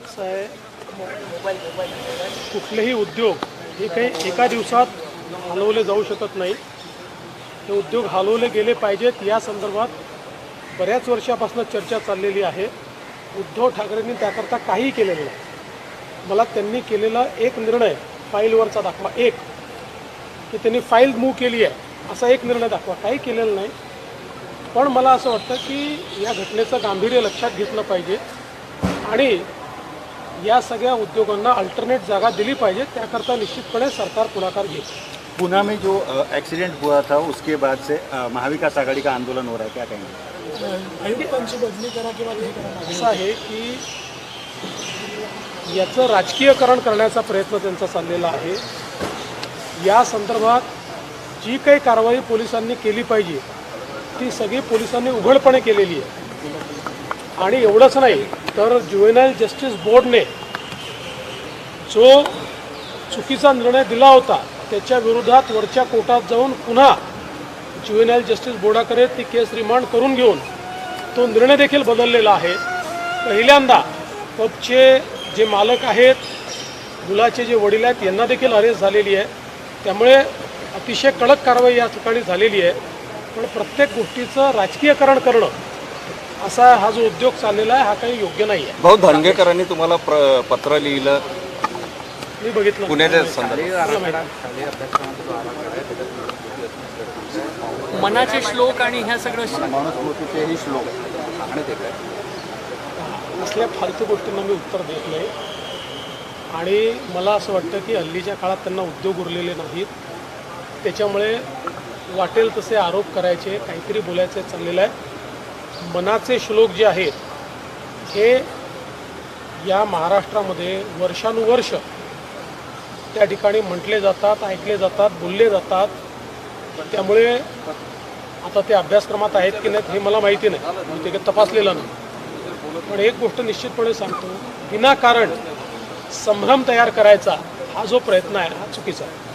असं आहे, कुठलेही उद्योग हे काही एका दिवसात हलवले जाऊ शकत नाही. हे उद्योग हलवले गेले पाहिजेत या संदर्भात बऱ्याच वर्षापासून चर्चा चाललेली आहे. उद्धव ठाकरेंनी त्याकरता काहीही केलेलं नाही. मला त्यांनी केलेला एक निर्णय फाईलवरचा दाखवा, एक की त्यांनी फाईल मूव्ह केली आहे असा एक निर्णय दाखवा, काही केलेलं नाही. पण मला असं वाटतं की या घटनेचं गांभीर्य लक्षात घेतलं पाहिजे आणि या सगळ्या उद्योगांना अल्टरनेट जागा दिली पाहिजे. त्याकरता निश्चितपणे सरकार पुढाकार घेईल. पुणे में जो एक्सीडेंट हुआ था उसके बाद से महाविकास आघाड़ी का आंदोलन हो रहा है, क्या कहेंगे? आयुक्तांची बदली करा किंवा हे करा. असं आहे की याचं राजकीयकरण करण्याचा प्रयत्न त्यांचा चाललेला आहे. या संदर्भात जी काही कारवाई पोलिसांनी केली पाहिजे ती सगळी पोलिसांनी उघडपणे केलेली आहे. आणि एवढंच नाही तर ज्युव्हेनाईल जस्टिस बोर्डने जो चुकीचा निर्णय दिला होता त्याच्या विरोधात वरच्या कोर्टात जाऊन पुन्हा ज्युव्हेनाईल जस्टिस बोर्डाकडे ती केस रिमांड करून घेऊन तो निर्णय देखील बदललेला आहे. पहिल्यांदा पबचे जे मालक आहेत, मुलाचे जे वडील आहेत यांना देखील अरेस्ट झालेली आहे. त्यामुळे अतिशय कडक कारवाई या ठिकाणी झालेली आहे. पण प्रत्येक गोष्टीचं राजकीयकरण करणं असा हा जो उद्योग चाललेला आहे हा काही योग्य नाही आहे. भाऊ धनगेकरांनी तुम्हाला पत्र लिहिलं, मी बघितलं पुण्याच्या संदर्भात मनाचे श्लोक आणि ह्या सगळं मनुस्मृतीचेही श्लोक असल्या फालतू गोष्टींना मी उत्तर देत नाही. आणि मला असं वाटतं की हल्लीच्या काळात त्यांना उद्योग उरलेले नाहीत. त्याच्यामुळे वाटेल तसे आरोप करायचे, काहीतरी बोलायचे चाललेलं आहे. मनाचे श्लोक जे आहेत हे या महाराष्ट्रामध्ये वर्षानुवर्ष त्या ठिकाणी म्हटले जातात, ऐकले जातात, बोलले जातात. त्यामुळे आता ते अभ्यासक्रमात आहेत की नाहीत हे मला माहिती नाही, मी ते काही तपासलेलं नाही. पण एक गोष्ट निश्चितपणे सांगतो, विनाकारण संभ्रम तयार करायचा हा जो प्रयत्न आहे हा चुकीचा आहे.